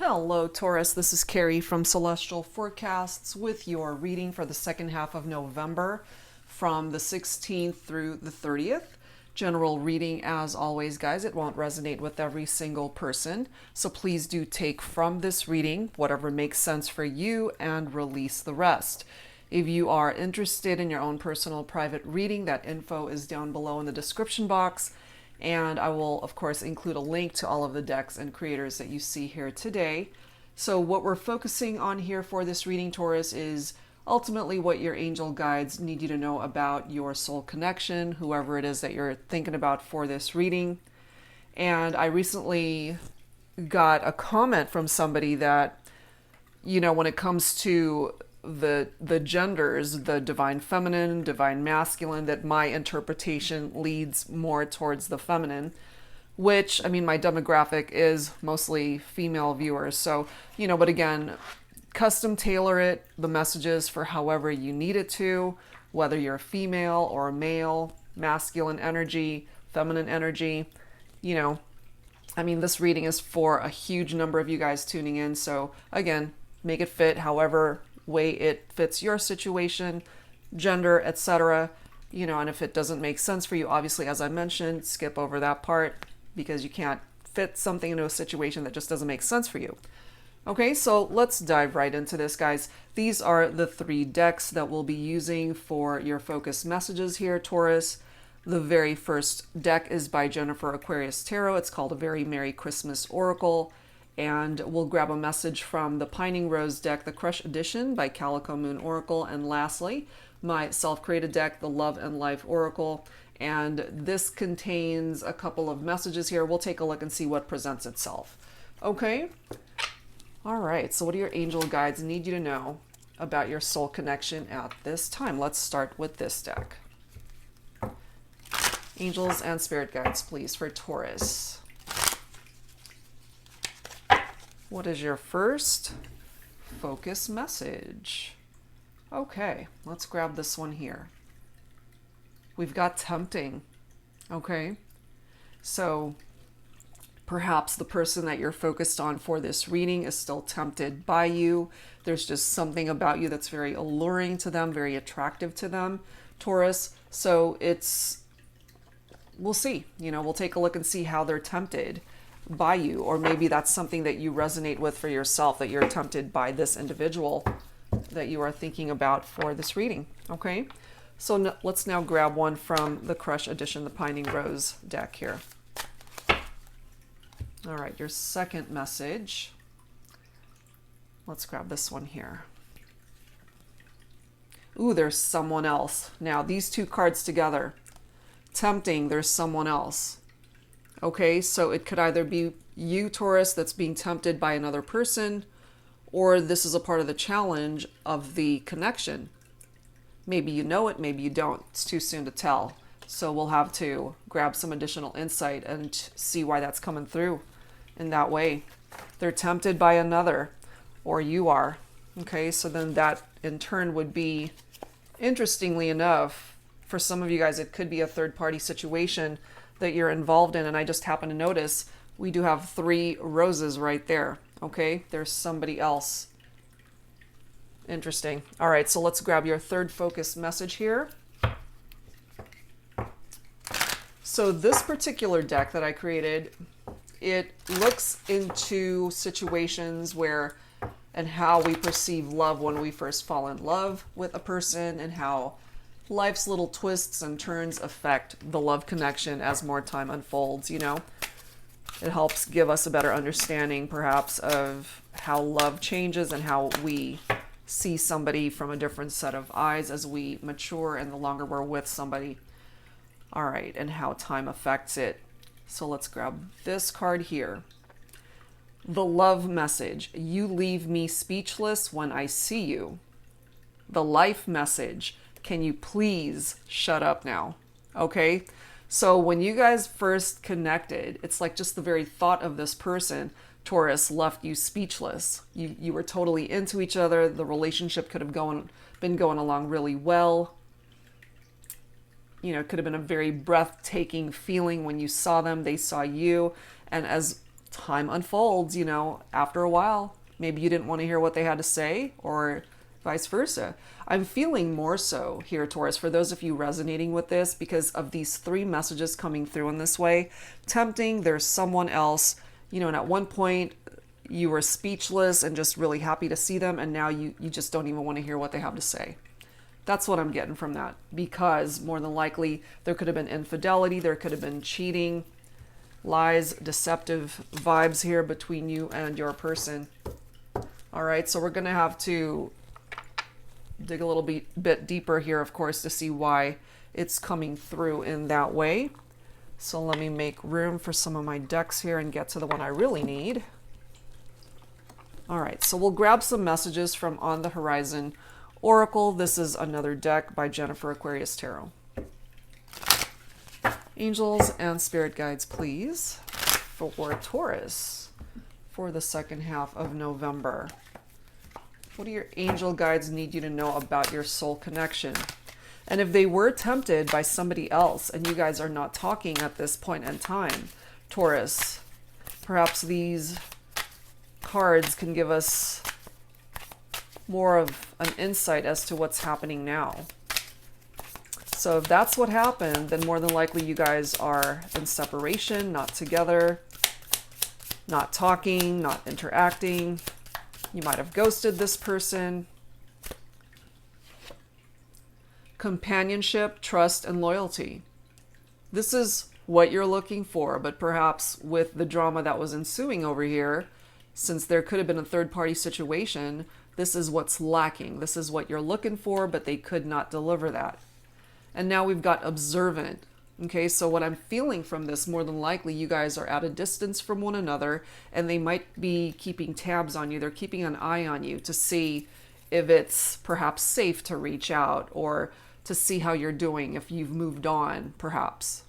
Hello, Taurus. This is Carrie from Celestial Forecasts with your reading for the second half of November from the 16th through the 30th. General reading, as always, guys. It won't resonate with every single person, so please do take from this reading whatever makes sense for you and release the rest. If you are interested in your own personal private reading, that info is down below in the description box. And I will, of course, include a link to all of the decks and creators that you see here today. So what we're focusing on here for this reading, Taurus, is ultimately what your angel guides need you to know about your soul connection, whoever it is that you're thinking about for this reading. And I recently got a comment from somebody that, when it comes to the genders, the divine feminine, divine masculine, that my interpretation leads more towards the feminine, which, my demographic is mostly female viewers. So, but again, custom tailor it, the messages for however you need it to, whether you're female or male, masculine energy, feminine energy, this reading is for a huge number of you guys tuning in. So again, make it fit however way it fits your situation, gender, etc. And if it doesn't make sense for you, obviously, as I mentioned, skip over that part because you can't fit something into a situation that just doesn't make sense for you. Okay, so let's dive right into this, guys. These are the 3 decks that we'll be using for your focus messages here, Taurus. The very first deck is by Jennifer Aquarius Tarot. It's called A Very Merry Christmas Oracle. And we'll grab a message from the Pining Rose deck, the Crush Edition by Calico Moon Oracle. And lastly, my self-created deck, the Love and Life Oracle. And this contains a couple of messages here. We'll take a look and see what presents itself. Okay? All right, so what do your angel guides need you to know about your soul connection at this time? Let's start with this deck. Angels and spirit guides, please, for Taurus. What is your first focus message? Okay, let's grab this one here. We've got tempting. Okay, so perhaps the person that you're focused on for this reading is still tempted by you. There's just something about you that's very alluring to them, very attractive to them, Taurus. So we'll see. We'll take a look and see how they're tempted by you, or maybe that's something that you resonate with for yourself, that you're tempted by this individual that you are thinking about for this reading. Okay, so let's now grab one from the Crush Edition, the Pining Rose deck here. All right, your second message. Let's grab this one here. Ooh, there's someone else. Now, these 2 cards together. Tempting, there's someone else. Okay, so it could either be you, Taurus, that's being tempted by another person, or this is a part of the challenge of the connection. Maybe you know it, maybe you don't. It's too soon to tell. So we'll have to grab some additional insight and see why that's coming through in that way. They're tempted by another, or you are. Okay, so then that in turn would be, interestingly enough, for some of you guys, it could be a third-party situation that you're involved in. And I just happen to notice we do have 3 roses right there. Okay, there's somebody else. Interesting. All right, so let's grab your third focus message here. So this particular deck that I created, it looks into situations where and how we perceive love when we first fall in love with a person, and how life's little twists and turns affect the love connection as more time unfolds. It helps give us a better understanding, perhaps, of how love changes and how we see somebody from a different set of eyes as we mature and the longer we're with somebody. All right, and how time affects it. So let's grab this card here. The love message. You leave me speechless when I see you. The life message. Can you please shut up now? Okay, so when you guys first connected, it's like just the very thought of this person, Taurus, left you speechless. You were totally into each other. The relationship could have been going along really well. It could have been a very breathtaking feeling when you saw them, they saw you. And as time unfolds, after a while. Maybe you didn't want to hear what they had to say, or vice versa. I'm feeling more so here, Taurus, for those of you resonating with this, because of these 3 messages coming through in this way. Tempting, there's someone else, and at one point you were speechless and just really happy to see them, and now you just don't even want to hear what they have to say. That's what I'm getting from that, because more than likely there could have been infidelity, there could have been cheating, lies, deceptive vibes here between you and your person. All right, so we're going to have to dig a little bit deeper here, of course, to see why it's coming through in that way. So let me make room for some of my decks here and get to the one I really need. All right, so we'll grab some messages from On the Horizon Oracle. This is another deck by Jennifer Aquarius Tarot. Angels and spirit guides, please, for Taurus for the second half of November. What do your angel guides need you to know about your soul connection? And if they were tempted by somebody else and you guys are not talking at this point in time, Taurus, perhaps these cards can give us more of an insight as to what's happening now. So if that's what happened, then more than likely you guys are in separation, not together, not talking, not interacting. You might have ghosted this person. Companionship, trust, and loyalty. This is what you're looking for, but perhaps with the drama that was ensuing over here, since there could have been a third-party situation, this is what's lacking. This is what you're looking for, but they could not deliver that. And now we've got observant. Okay, so what I'm feeling from this, more than likely, you guys are at a distance from one another, and they might be keeping tabs on you. They're keeping an eye on you to see if it's perhaps safe to reach out, or to see how you're doing, if you've moved on, perhaps.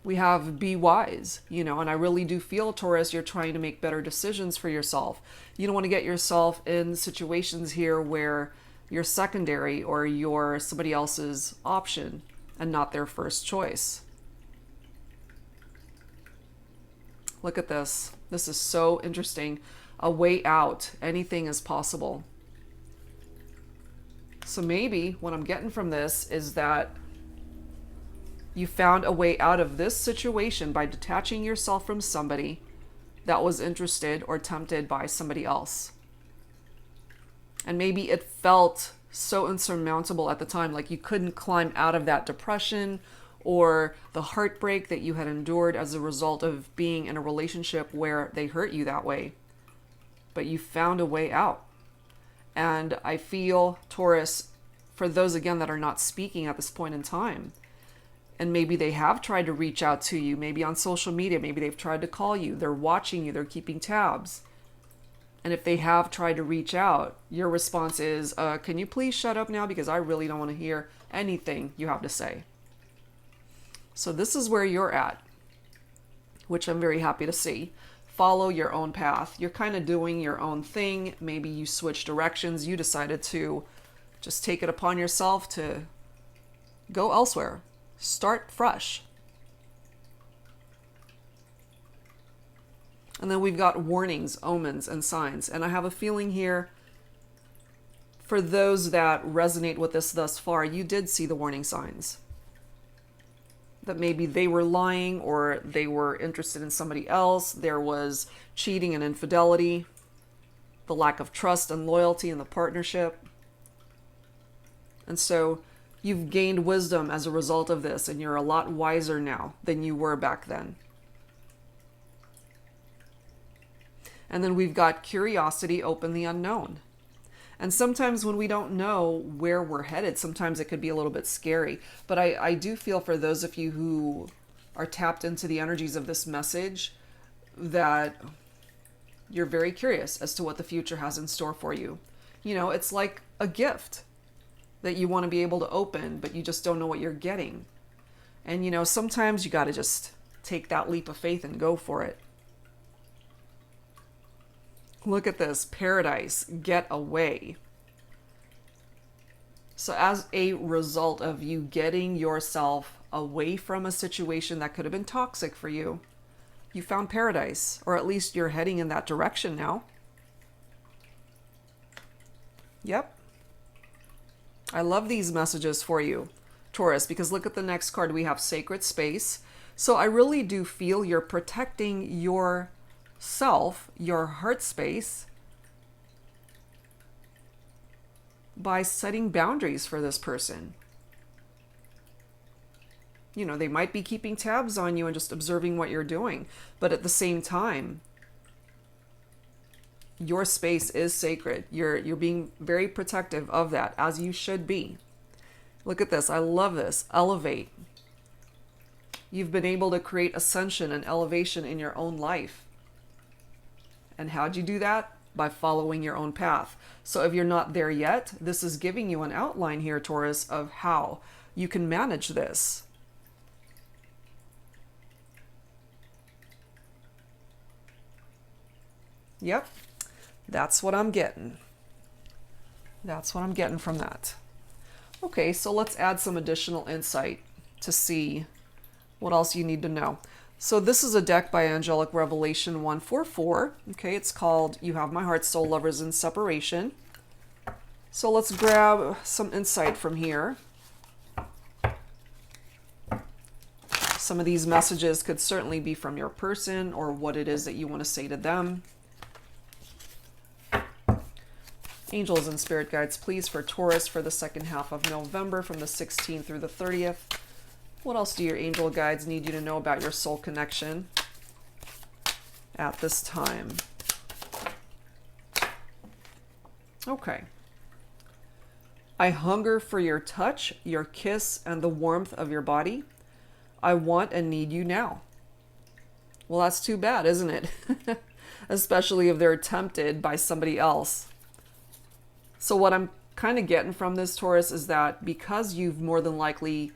We have be wise, and I really do feel, Taurus, you're trying to make better decisions for yourself. You don't want to get yourself in situations here where you're secondary or you're somebody else's option and not their first choice. Look at this. This is so interesting. A way out. Anything is possible. So maybe what I'm getting from this is that you found a way out of this situation by detaching yourself from somebody that was interested or tempted by somebody else. And maybe it felt so insurmountable at the time, like you couldn't climb out of that depression or the heartbreak that you had endured as a result of being in a relationship where they hurt you that way. But you found a way out. And I feel, Taurus, for those again that are not speaking at this point in time, and maybe they have tried to reach out to you, maybe on social media, maybe they've tried to call you, they're watching you, they're keeping tabs. And if they have tried to reach out, your response is, can you please shut up now, because I really don't want to hear anything you have to say. So this is where you're at, which I'm very happy to see. Follow your own path. You're kind of doing your own thing. Maybe you switched directions. You decided to just take it upon yourself to go elsewhere. Start fresh. And then we've got warnings, omens, and signs. And I have a feeling here, for those that resonate with this thus far, you did see the warning signs. That maybe they were lying, or they were interested in somebody else. There was cheating and infidelity, the lack of trust and loyalty in the partnership. And so you've gained wisdom as a result of this, and you're a lot wiser now than you were back then. And then we've got curiosity, open the unknown. And sometimes when we don't know where we're headed, sometimes it could be a little bit scary. But I do feel, for those of you who are tapped into the energies of this message, that you're very curious as to what the future has in store for you. It's like a gift that you want to be able to open, but you just don't know what you're getting. And sometimes you got to just take that leap of faith and go for it. Look at this, paradise, get away. So as a result of you getting yourself away from a situation that could have been toxic for you, You found paradise, or at least you're heading in that direction now. Yep. I love these messages for you, Taurus, because look at the next card. We have sacred space. So I really do feel you're protecting yourself, your heart space, by setting boundaries for this person. You know, they might be keeping tabs on you and just observing what you're doing, but at the same time, your space is sacred. You're being very protective of that, as you should be. Look at this. I love this. Elevate. You've been able to create ascension and elevation in your own life. And how'd you do that? By following your own path. So if you're not there yet, this is giving you an outline here, Taurus, of how you can manage this. Yep, that's what I'm getting. That's what I'm getting from that. Okay, so let's add some additional insight to see what else you need to know. So this is a deck by Angelic Revelation 144. Okay, it's called You Have My Heart, Soul, Lovers in Separation. So let's grab some insight from here. Some of these messages could certainly be from your person or what it is that you want to say to them. Angels and spirit guides, please, for Taurus for the second half of November from the 16th through the 30th. What else do your angel guides need you to know about your soul connection at this time? Okay. I hunger for your touch, your kiss, and the warmth of your body. I want and need you now. Well, that's too bad, isn't it? Especially if they're tempted by somebody else. So what I'm kind of getting from this, Taurus, is that because you've more than likely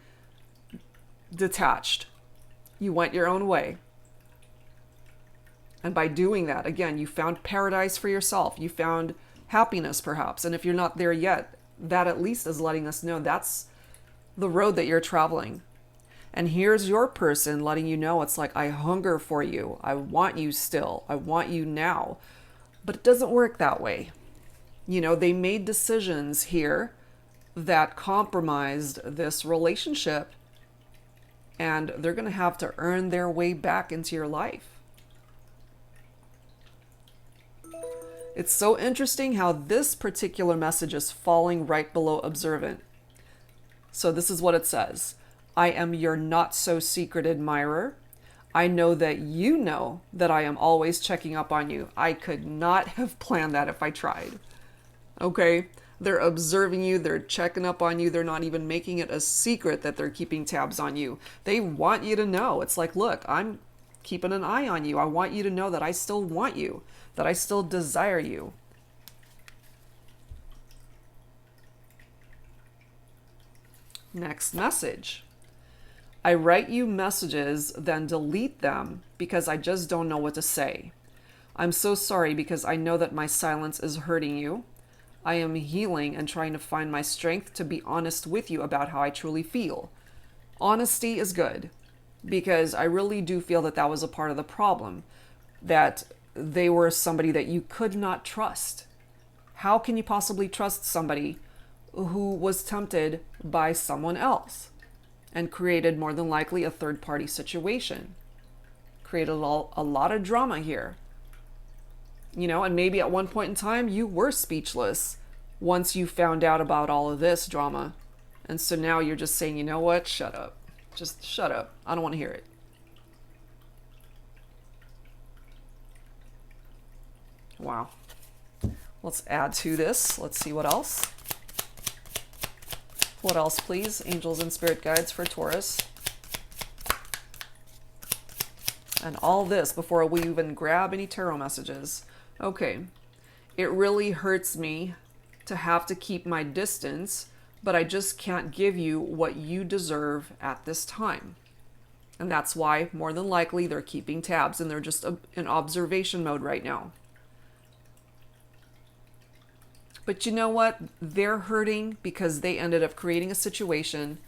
detached, you went your own way. And by doing that, again, you found paradise for yourself. You found happiness, perhaps. And if you're not there yet, that at least is letting us know that's the road that you're traveling. And here's your person letting you know, it's like, I hunger for you. I want you still. I want you now. But it doesn't work that way. You know, they made decisions here that compromised this relationship, and they're going to have to earn their way back into your life. It's so interesting how this particular message is falling right below observant. So this is what it says. I am your not so secret admirer. I know that you know that I am always checking up on you. I could not have planned that if I tried. Okay? They're observing you. They're checking up on you. They're not even making it a secret that they're keeping tabs on you. They want you to know. It's like, look, I'm keeping an eye on you. I want you to know that I still want you, that I still desire you. Next message. I write you messages, then delete them because I just don't know what to say. I'm so sorry because I know that my silence is hurting you. I am healing and trying to find my strength to be honest with you about how I truly feel. Honesty is good because I really do feel that that was a part of the problem, that they were somebody that you could not trust. How can you possibly trust somebody who was tempted by someone else and created more than likely a third-party situation? Created a lot of drama here. You know, and maybe at one point in time you were speechless once you found out about all of this drama. And so now you're just saying, you know what? Shut up. Just shut up. I don't want to hear it. Wow. Let's add to this. Let's see what else. What else, please? Angels and spirit guides for Taurus. And all this before we even grab any tarot messages. Okay. It really hurts me to have to keep my distance, but I just can't give you what you deserve at this time. And that's why, more than likely, they're keeping tabs and they're just in observation mode right now. But you know what? They're hurting because they ended up creating a situation.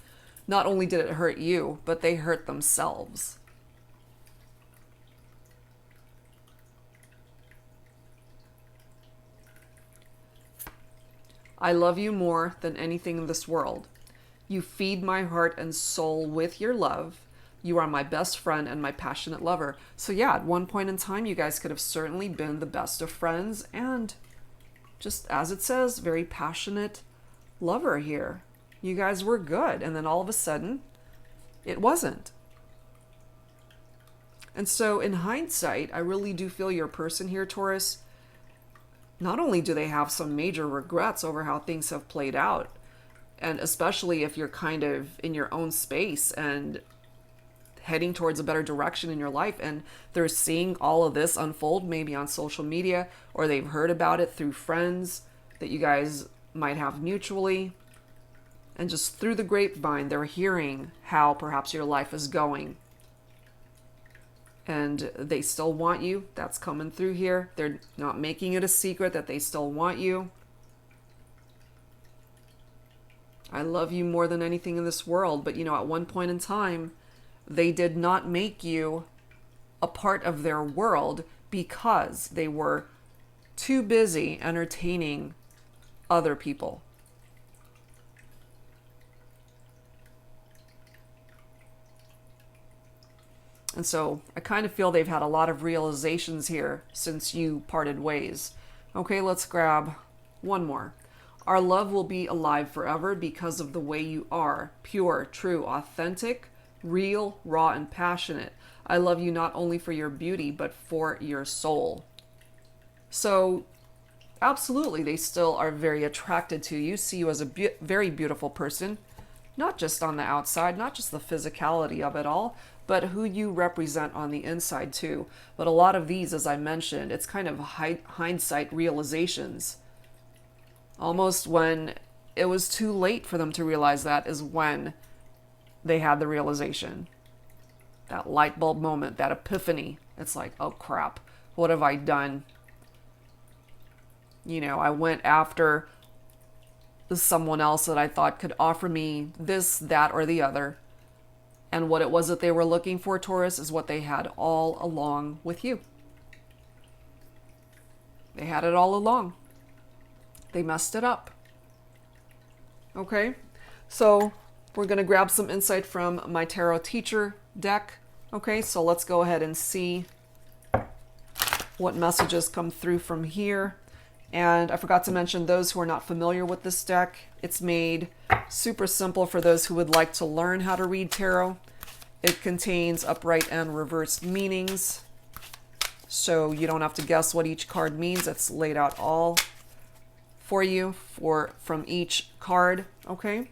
Not only did it hurt you, but they hurt themselves. I love you more than anything in this world. You feed my heart and soul with your love. You are my best friend and my passionate lover. So yeah, at one point in time, you guys could have certainly been the best of friends and, just as it says, very passionate lover here. You guys were good, and then all of a sudden, it wasn't. And so in hindsight, I really do feel your person here, Taurus, not only do they have some major regrets over how things have played out, and especially if you're kind of in your own space and heading towards a better direction in your life, and they're seeing all of this unfold maybe on social media, or they've heard about it through friends that you guys might have mutually, and just through the grapevine, they're hearing how perhaps your life is going. And they still want you. That's coming through here. They're not making it a secret that they still want you. I love you more than anything in this world. But, at one point in time, they did not make you a part of their world because they were too busy entertaining other people. And so I kind of feel they've had a lot of realizations here since you parted ways. Okay, let's grab one more. Our love will be alive forever because of the way you are. Pure, true, authentic, real, raw, and passionate. I love you not only for your beauty, but for your soul. So absolutely, they still are very attracted to you, see you as a very beautiful person. Not just on the outside, not just the physicality of it all, but who you represent on the inside too. But a lot of these, as I mentioned, it's kind of hindsight realizations. Almost when it was too late for them to realize that is when they had the realization. That light bulb moment, that epiphany. It's like, oh crap, what have I done? I went after someone else that I thought could offer me this, that, or the other. And what it was that they were looking for, Taurus, is what they had all along with you. They had it all along. They messed it up. Okay? So we're going to grab some insight from my Tarot Teacher deck. Okay, so let's go ahead and see what messages come through from here. And I forgot to mention, those who are not familiar with this deck, it's made super simple for those who would like to learn how to read tarot. It contains upright and reversed meanings, so you don't have to guess what each card means. It's laid out all for you from each card, okay?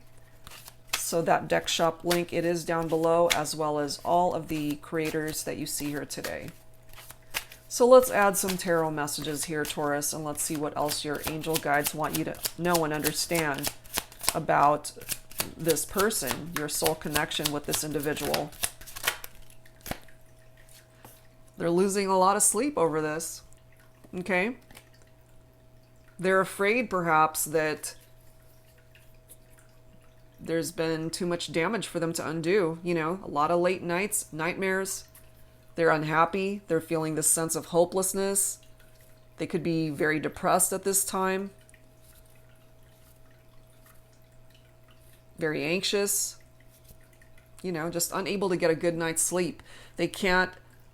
So that deck shop link, it is down below, as well as all of the creators that you see here today. So let's add some tarot messages here, Taurus, and let's see what else your angel guides want you to know and understand about this person, your soul connection with this individual. They're losing a lot of sleep over this, okay? They're afraid, perhaps, that there's been too much damage for them to undo. A lot of late nights, nightmares. They're unhappy. They're feeling this sense of hopelessness. They could be very depressed at this time. Very anxious. Just unable to get a good night's sleep. They can't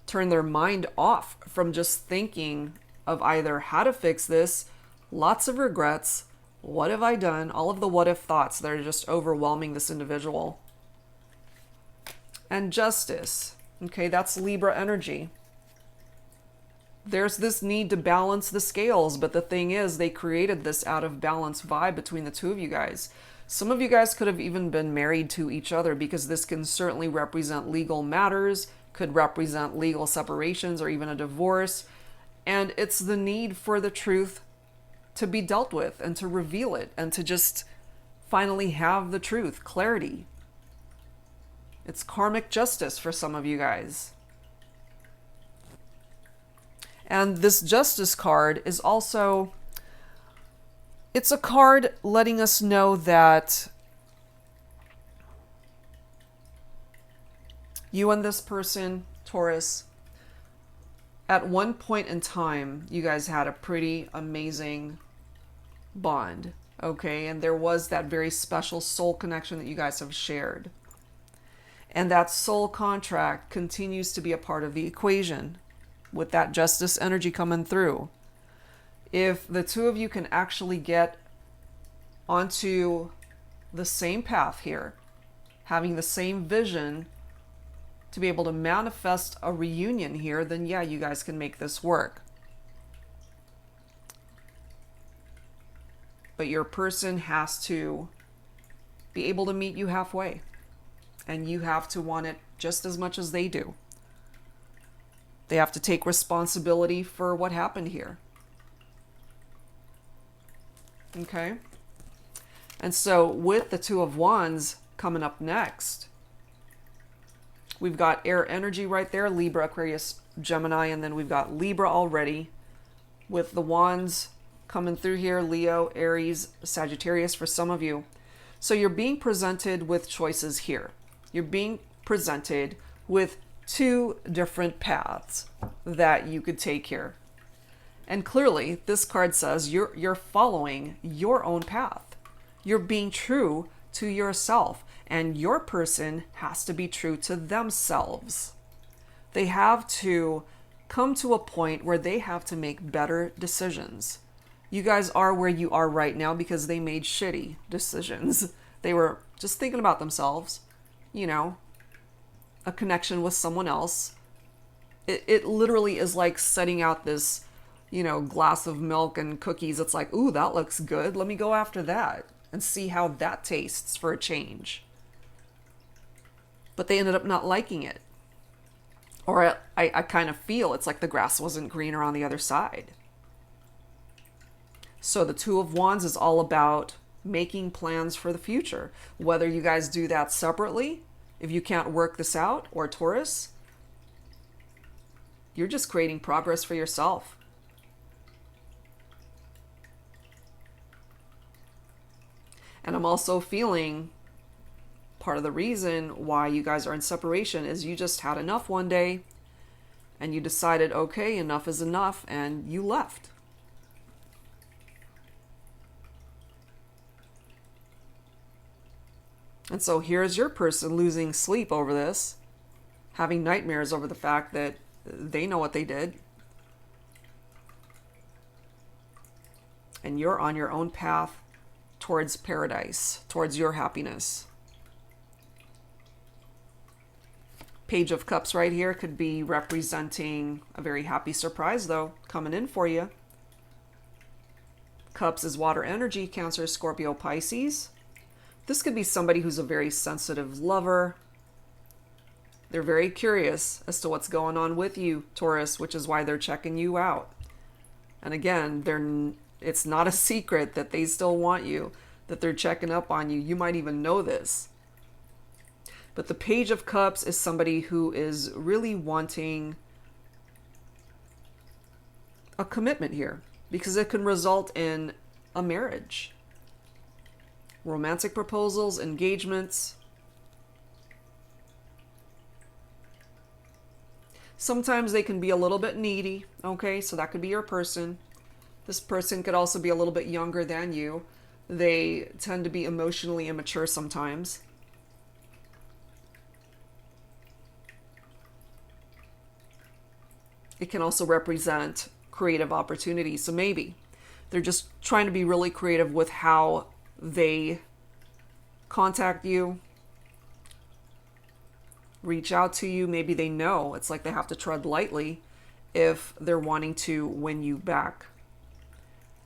turn their mind off from just thinking of either how to fix this, lots of regrets, what have I done, all of the what if thoughts that are just overwhelming this individual. And justice. Okay, that's Libra energy. There's this need to balance the scales, but the thing is, they created this out of balance vibe between the two of you guys. Some of you guys could have even been married to each other, because this can certainly represent legal matters, could represent legal separations or even a divorce. And it's the need for the truth to be dealt with and to reveal it and to just finally have the truth, clarity. It's karmic justice for some of you guys. And this justice card is also, it's a card letting us know that you and this person, Taurus, at one point in time, you guys had a pretty amazing bond. Okay, and there was that very special soul connection that you guys have shared. And that soul contract continues to be a part of the equation with that justice energy coming through. If the two of you can actually get onto the same path here, having the same vision to be able to manifest a reunion here, then yeah, you guys can make this work. But your person has to be able to meet you halfway. And you have to want it just as much as they do. They have to take responsibility for what happened here. Okay? And so with the Two of Wands coming up next, we've got air energy right there, Libra, Aquarius, Gemini, and then we've got Libra already with the Wands coming through here, Leo, Aries, Sagittarius for some of you. So you're being presented with choices here. You're being presented with two different paths that you could take here. And clearly, this card says you're following your own path. You're being true to yourself, and your person has to be true to themselves. They have to come to a point where they have to make better decisions. You guys are where you are right now because they made shitty decisions. They were just thinking about themselves, you know, a connection with someone else. It literally is like setting out this, you know, glass of milk and cookies. It's like, ooh, that looks good. Let me go after that and see how that tastes for a change. But they ended up not liking it. Or I kind of feel it's like the grass wasn't greener on the other side. So the Two of Wands is all about making plans for the future. Whether you guys do that separately, if you can't work this out, or Taurus, you're just creating progress for yourself. And I'm also feeling part of the reason why you guys are in separation is you just had enough one day and you decided, okay, enough is enough, and you left. And so here's your person losing sleep over this, having nightmares over the fact that they know what they did. And you're on your own path towards paradise, towards your happiness. Page of Cups right here could be representing a very happy surprise, though, coming in for you. Cups is water energy, Cancer, Scorpio, Pisces. This could be somebody who's a very sensitive lover. They're very curious as to what's going on with you, Taurus, which is why they're checking you out. And again, it's not a secret that they still want you, that they're checking up on you. You might even know this. But the Page of Cups is somebody who is really wanting a commitment here, because it can result in a marriage. Romantic proposals, engagements. Sometimes they can be a little bit needy, okay? So that could be your person. This person could also be a little bit younger than you. They tend to be emotionally immature sometimes. It can also represent creative opportunities. So maybe they're just trying to be really creative with how they contact you, reach out to you. Maybe they know it's like they have to tread lightly if they're wanting to win you back.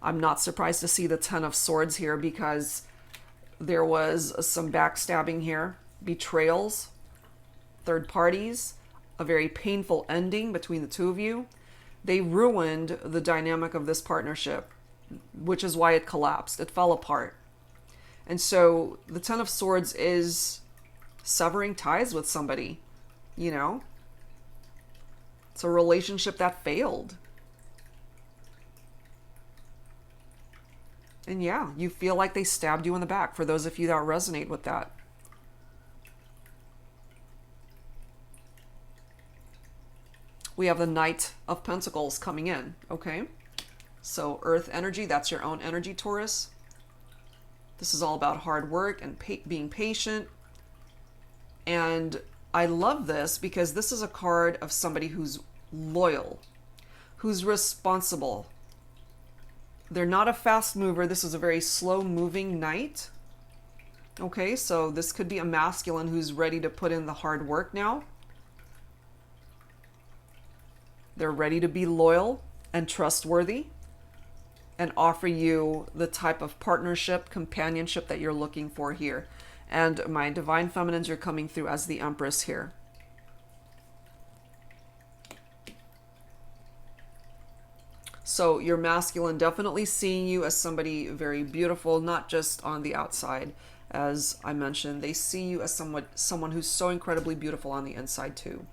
I'm not surprised to see the Ten of Swords here because there was some backstabbing here, betrayals, third parties, a very painful ending between the two of you. They ruined the dynamic of this partnership, which is why it collapsed. It fell apart. And so the Ten of Swords is severing ties with somebody, you know? It's a relationship that failed. And yeah, you feel like they stabbed you in the back, for those of you that resonate with that. We have the Knight of Pentacles coming in, okay? So Earth energy, that's your own energy, Taurus. This is all about hard work and being patient. And I love this because this is a card of somebody who's loyal, who's responsible. They're not a fast mover. This is a very slow moving knight. Okay, so this could be a masculine who's ready to put in the hard work now. They're ready to be loyal and trustworthy and offer you the type of partnership, companionship that you're looking for here. And my divine feminines are coming through as the Empress here. So your masculine definitely seeing you as somebody very beautiful, not just on the outside. As I mentioned, they see you as someone who's so incredibly beautiful on the inside too.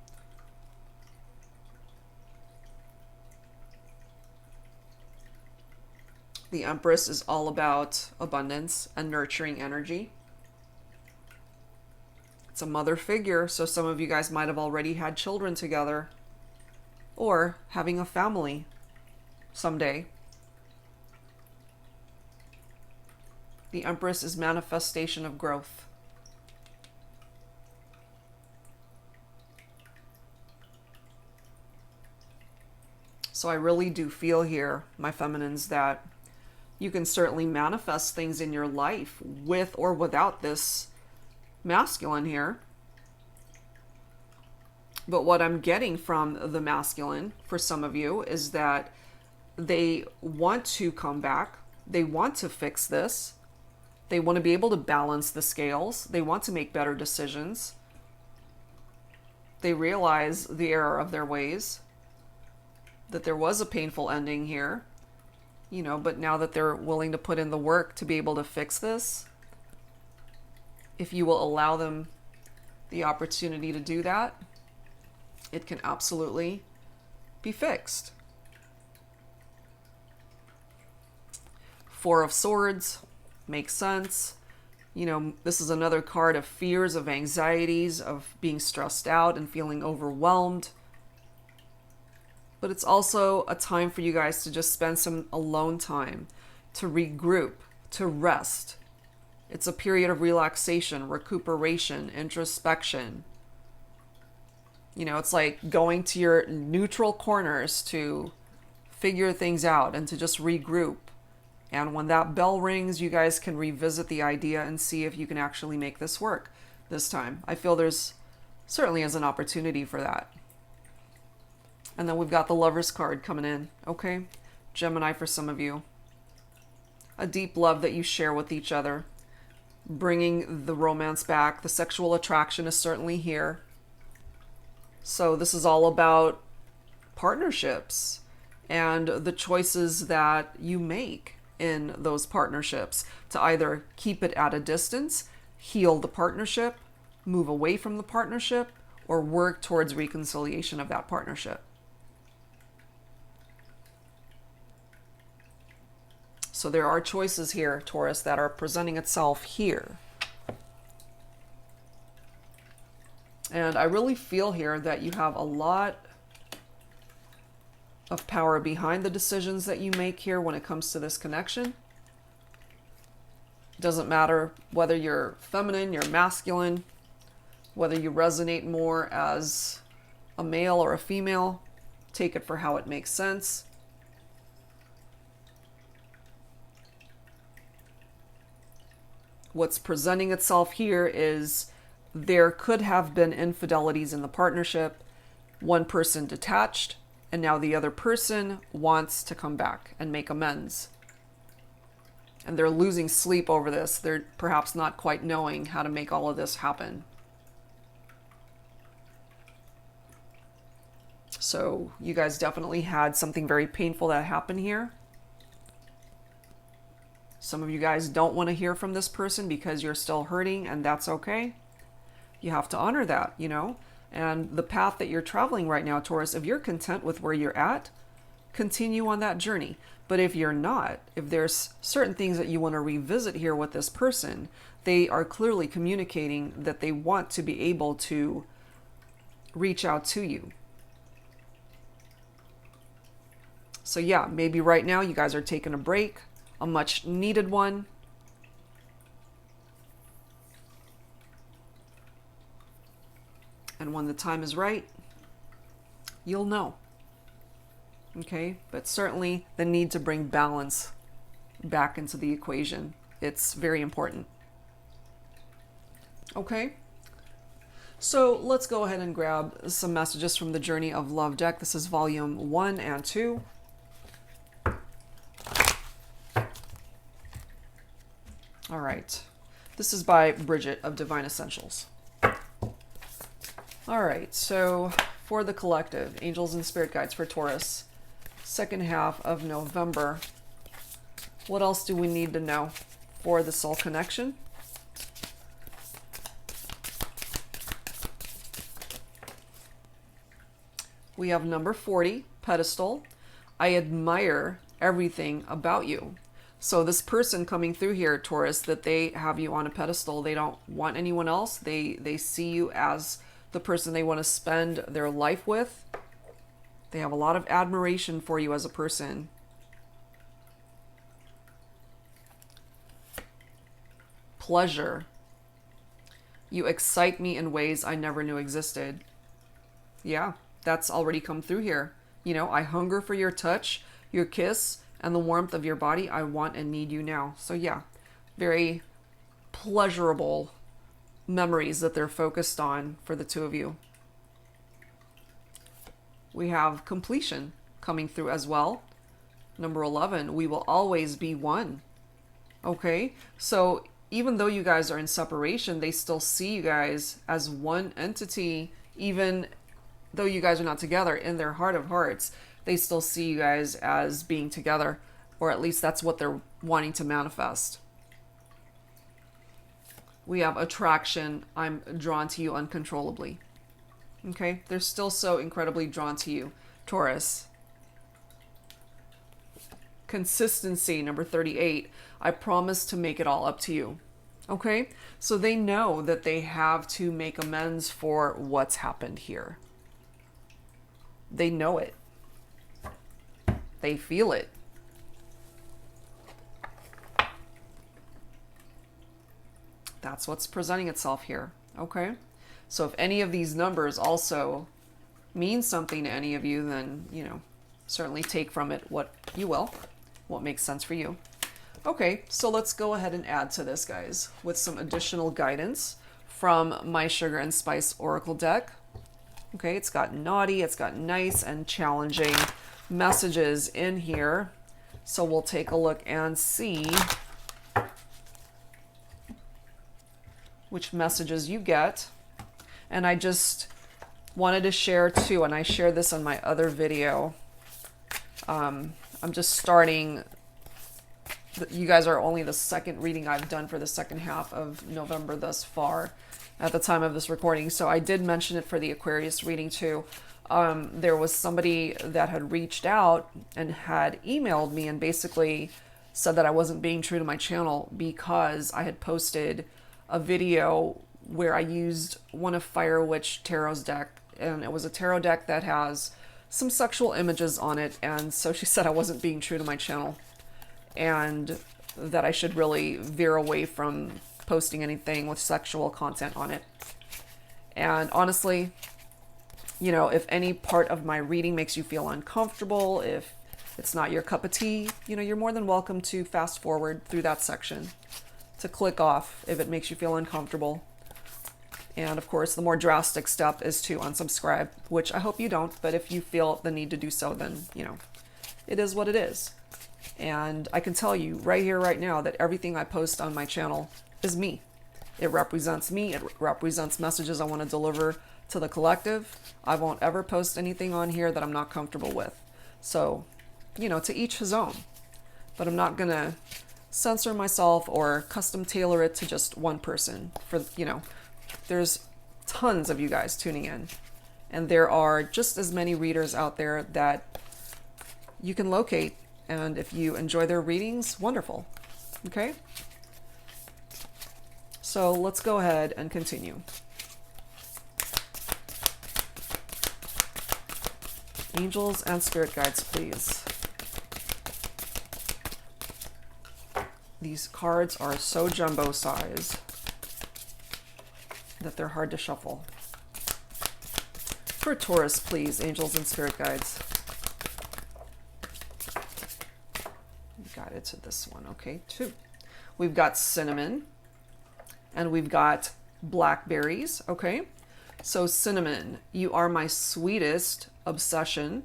The Empress is all about abundance and nurturing energy. It's a mother figure, so some of you guys might have already had children together or having a family someday. The Empress is manifestation of growth. So I really do feel here, my feminines, that you can certainly manifest things in your life with or without this masculine here. But what I'm getting from the masculine for some of you is that they want to come back. They want to fix this. They want to be able to balance the scales. They want to make better decisions. They realize the error of their ways, that there was a painful ending here. You know, but now that they're willing to put in the work to be able to fix this, if you will allow them the opportunity to do that, it can absolutely be fixed. Four of Swords makes sense. You know, this is another card of fears, of anxieties, of being stressed out and feeling overwhelmed. But it's also a time for you guys to just spend some alone time, to regroup, to rest. It's a period of relaxation, recuperation, introspection. You know, it's like going to your neutral corners to figure things out and to just regroup. And when that bell rings, you guys can revisit the idea and see if you can actually make this work this time. I feel there's certainly is an opportunity for that. And then we've got the Lover's card coming in, okay? Gemini for some of you. A deep love that you share with each other. Bringing the romance back. The sexual attraction is certainly here. So this is all about partnerships and the choices that you make in those partnerships to either keep it at a distance, heal the partnership, move away from the partnership, or work towards reconciliation of that partnership. So there are choices here, Taurus, that are presenting itself here. And I really feel here that you have a lot of power behind the decisions that you make here when it comes to this connection. It doesn't matter whether you're feminine, you're masculine, whether you resonate more as a male or a female. Take it for how it makes sense. What's presenting itself here is there could have been infidelities in the partnership. One person detached, and now the other person wants to come back and make amends. And they're losing sleep over this. They're perhaps not quite knowing how to make all of this happen. So you guys definitely had something very painful that happened here. Some of you guys don't want to hear from this person because you're still hurting, and that's okay. You have to honor that, you know. And the path that you're traveling right now, Taurus, if you're content with where you're at, continue on that journey. But if you're not, if there's certain things that you want to revisit here with this person, they are clearly communicating that they want to be able to reach out to you. So yeah, maybe right now you guys are taking a break, a much needed one. And when the time is right, you'll know. Okay? But certainly the need to bring balance back into the equation. It's very important. Okay? So let's go ahead and grab some messages from the Journey of Love deck. This is volume 1 and 2. All right. This is by Bridget of Divine Essentials. All right. So for the collective, angels and spirit guides for Taurus, second half of November. What else do we need to know for the soul connection? We have number 40, pedestal. I admire everything about you. So this person coming through here, Taurus, that they have you on a pedestal, they don't want anyone else. They see you as the person they want to spend their life with. They have a lot of admiration for you as a person. Pleasure. You excite me in ways I never knew existed. Yeah, that's already come through here. You know, I hunger for your touch, your kiss, and the warmth of your body. I want and need you now. So yeah, very pleasurable memories that they're focused on for the two of you. We have completion coming through as well. Number 11, we will always be one. Okay, so even though you guys are in separation, they still see you guys as one entity, even though you guys are not together. In their heart of hearts, they still see you guys as being together, or at least that's what they're wanting to manifest. We have attraction. I'm drawn to you uncontrollably. Okay, they're still so incredibly drawn to you, Taurus. Consistency, number 38. I promise to make it all up to you. Okay, so they know that they have to make amends for what's happened here. They know it. They feel it. That's what's presenting itself here. Okay, so if any of these numbers also mean something to any of you, then, you know, certainly take from it what you will, what makes sense for you. Okay, so let's go ahead and add to this, guys, with some additional guidance from my Sugar and Spice Oracle deck. Okay, it's got naughty, it's got nice and challenging messages in here. So we'll take a look and see which messages you get. And I just wanted to share too, and I shared this on my other video. I'm just starting. You guys are only the second reading I've done for the second half of November thus far at the time of this recording. So I did mention it for the Aquarius reading too. There was somebody that had reached out and had emailed me and basically said that I wasn't being true to my channel because I had posted a video where I used one of Fire Witch Tarot's deck, and it was a tarot deck that has some sexual images on it. And so she said I wasn't being true to my channel, and that I should really veer away from posting anything with sexual content on it. And honestly, you know, if any part of my reading makes you feel uncomfortable, if it's not your cup of tea, you know, you're more than welcome to fast forward through that section, to click off if it makes you feel uncomfortable. And of course, the more drastic step is to unsubscribe, which I hope you don't, but if you feel the need to do so, then, you know, it is what it is. And I can tell you right here, right now, that everything I post on my channel is me. It represents me. It represents messages I want to deliver to the collective. I won't ever post anything on here that I'm not comfortable with. So, you know, to each his own. But I'm not going to censor myself or custom tailor it to just one person. For, you know, there's tons of you guys tuning in. And there are just as many readers out there that you can locate. And if you enjoy their readings, wonderful. Okay? So let's go ahead and continue. Angels and spirit guides, please. These cards are so jumbo size that they're hard to shuffle. For Taurus, please, angels and spirit guides. Got it to this one. Okay, 2. We've got cinnamon and we've got blackberries. Okay, so cinnamon, you are my sweetest obsession.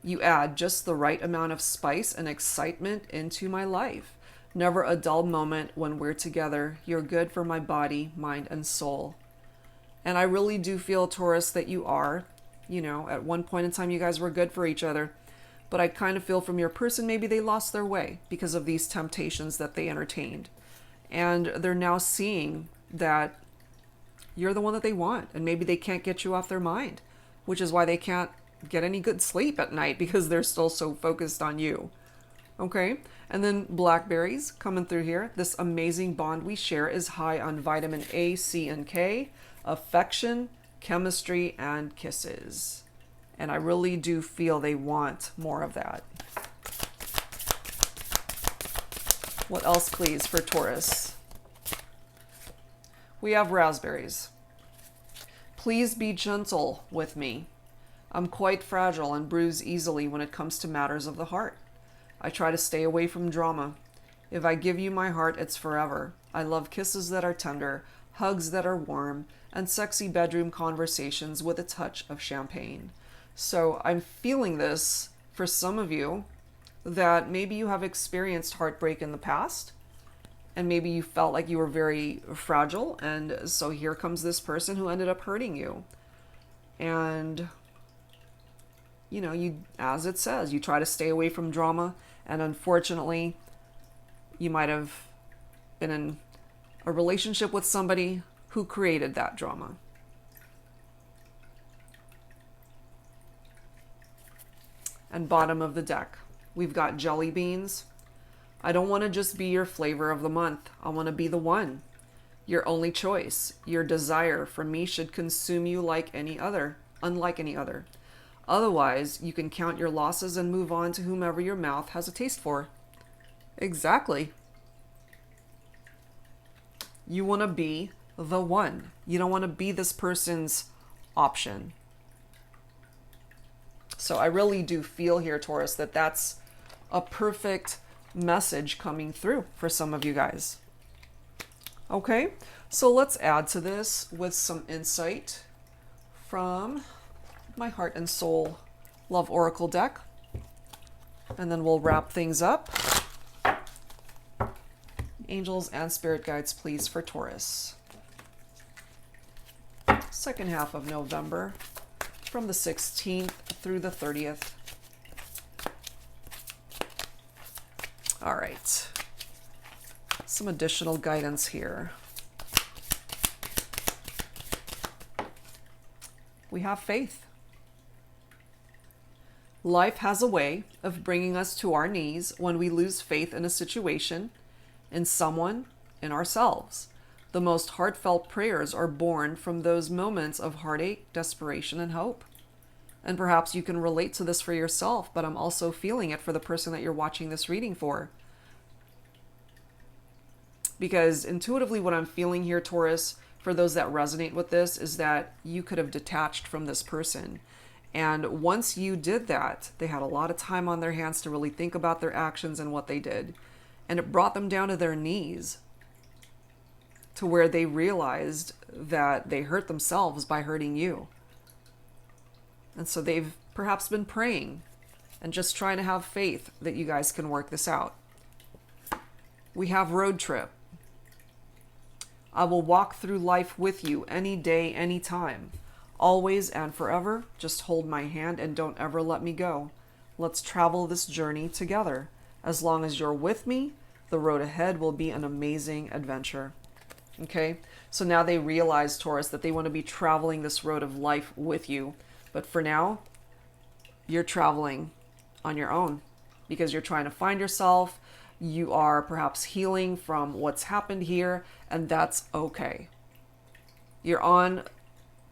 You add just the right amount of spice and excitement into my life. Never a dull moment when we're together. You're good for my body, mind, and soul. And I really do feel, Taurus, that you are. You know, at one point in time, you guys were good for each other. But I kind of feel from your person, maybe they lost their way because of these temptations that they entertained. And they're now seeing that you're the one that they want. And maybe they can't get you off their mind, which is why they can't get any good sleep at night because they're still so focused on you. Okay? And then blackberries coming through here. This amazing bond we share is high on vitamin A, C, and K, affection, chemistry, and kisses. And I really do feel they want more of that. What else, please, for Taurus? We have raspberries. Please be gentle with me. I'm quite fragile and bruise easily when it comes to matters of the heart. I try to stay away from drama. If I give you my heart, it's forever. I love kisses that are tender, hugs that are warm, and sexy bedroom conversations with a touch of champagne. So I'm feeling this for some of you, that maybe you have experienced heartbreak in the past, and maybe you felt like you were very fragile, and so here comes this person who ended up hurting you. And, you know, you, as it says, you try to stay away from drama, and unfortunately, you might have been in a relationship with somebody who created that drama. And bottom of the deck, we've got jelly beans. I don't want to just be your flavor of the month. I want to be the one. Your only choice. Your desire for me should consume you like any other, unlike any other. Otherwise, you can count your losses and move on to whomever your mouth has a taste for. Exactly. You want to be the one. You don't want to be this person's option. So I really do feel here, Taurus, that that's a perfect message coming through for some of you guys. Okay, so let's add to this with some insight from my Heart and Soul Love Oracle deck. And then we'll wrap things up. Angels and spirit guides, please, for Taurus. Second half of November, from the 16th through the 30th. All right. Some additional guidance here. We have faith. Life has a way of bringing us to our knees when we lose faith in a situation, in someone, in ourselves. The most heartfelt prayers are born from those moments of heartache, desperation, and hope. And perhaps you can relate to this for yourself, but I'm also feeling it for the person that you're watching this reading for. Because intuitively what I'm feeling here, Taurus, for those that resonate with this, is that you could have detached from this person. And once you did that, they had a lot of time on their hands to really think about their actions and what they did. And it brought them down to their knees, to where they realized that they hurt themselves by hurting you. And so they've perhaps been praying and just trying to have faith that you guys can work this out. We have road trip. I will walk through life with you any day, any time. Always and forever, just hold my hand and don't ever let me go. Let's travel this journey together. As long as you're with me, the road ahead will be an amazing adventure. Okay, so now they realize, Taurus, that they want to be traveling this road of life with you. But for now, you're traveling on your own because you're trying to find yourself. You are perhaps healing from what's happened here, and that's okay. You're on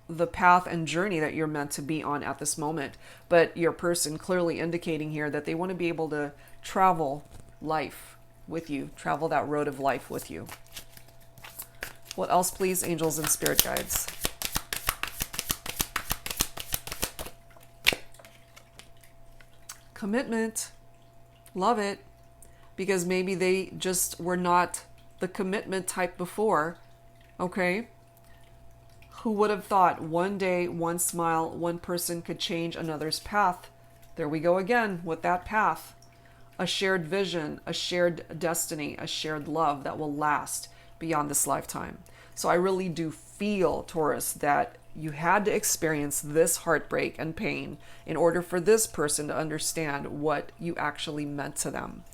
the path and journey that you're meant to be on at this moment. But your person clearly indicating here that they want to be able to travel life with you, travel that road of life with you. What else, please, angels and spirit guides? Commitment. Love it. Because maybe they just were not the commitment type before. Okay? Who would have thought one day, one smile, one person could change another's path? There we go again with that path. A shared vision, a shared destiny, a shared love that will last beyond this lifetime. So I really do feel, Taurus, that you had to experience this heartbreak and pain in order for this person to understand what you actually meant to them.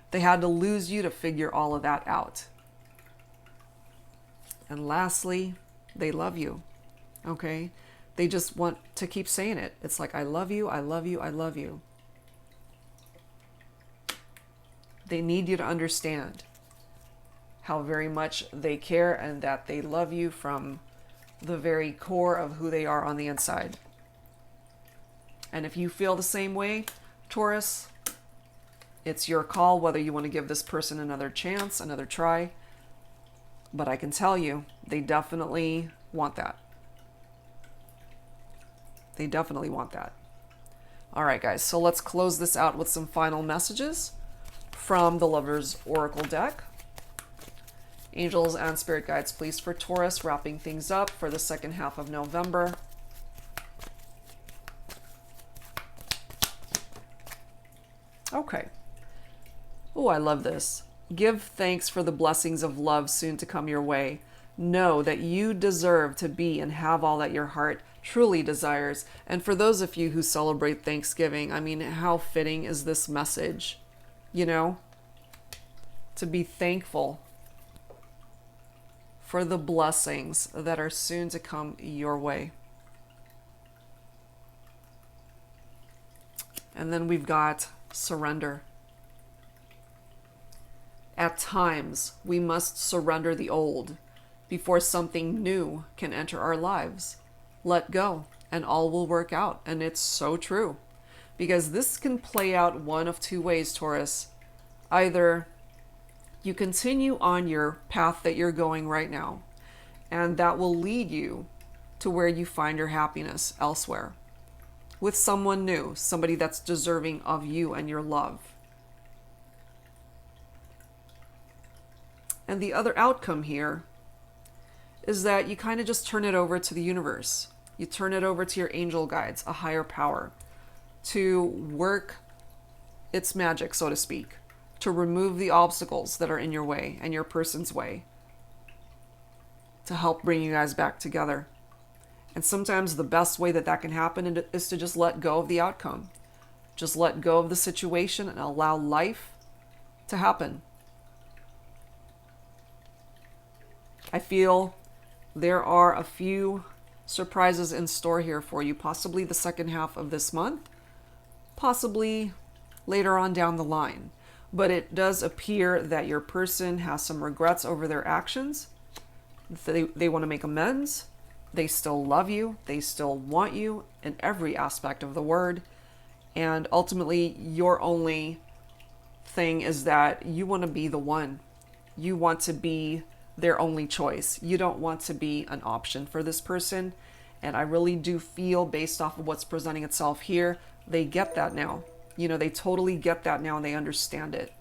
They had to lose you to figure all of that out. And lastly, they love you. Okay? They just want to keep saying it. It's like, I love you, I love you, I love you. They need you to understand how very much they care and that they love you from the very core of who they are on the inside. And if you feel the same way, Taurus, it's your call whether you want to give this person another chance, another try. But I can tell you, they definitely want that. They definitely want that. All right, guys, so let's close this out with some final messages from the Lover's Oracle deck. Angels and spirit guides, please, for Taurus, wrapping things up for the second half of November. Okay. Oh, I love this. Give thanks for the blessings of love soon to come your way. Know that you deserve to be and have all that your heart truly desires. And for those of you who celebrate Thanksgiving, I mean, how fitting is this message? You know, to be thankful for the blessings that are soon to come your way. And then we've got surrender. At times, we must surrender the old before something new can enter our lives. Let go, and all will work out. And it's so true. Because this can play out one of two ways, Taurus. Either you continue on your path that you're going right now, and that will lead you to where you find your happiness elsewhere. With someone new, somebody that's deserving of you and your love. And the other outcome here is that you kind of just turn it over to the universe. You turn it over to your angel guides, a higher power, to work its magic, so to speak, to remove the obstacles that are in your way and your person's way, to help bring you guys back together. And sometimes the best way that that can happen is to just let go of the outcome. Just let go of the situation and allow life to happen. I feel there are a few surprises in store here for you, possibly the second half of this month, possibly later on down the line. But it does appear that your person has some regrets over their actions. They want to make amends. They still love you. They still want you in every aspect of the word. And ultimately, your only thing is that you want to be the one. You want to be their only choice. You don't want to be an option for this person. And I really do feel, based off of what's presenting itself here, they get that now. You know, they totally get that now and they understand it.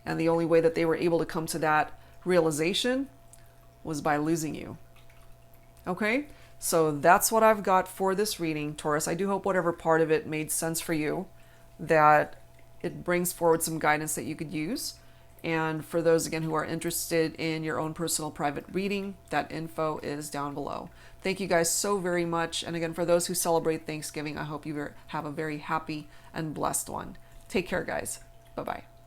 And the only way that they were able to come to that realization was by losing you. Okay? So that's what I've got for this reading, Taurus. I do hope whatever part of it made sense for you, that it brings forward some guidance that you could use. And for those, again, who are interested in your own personal private reading, that info is down below. Thank you guys so very much. And again, for those who celebrate Thanksgiving, I hope you have a very happy and blessed one. Take care, guys. Bye-bye.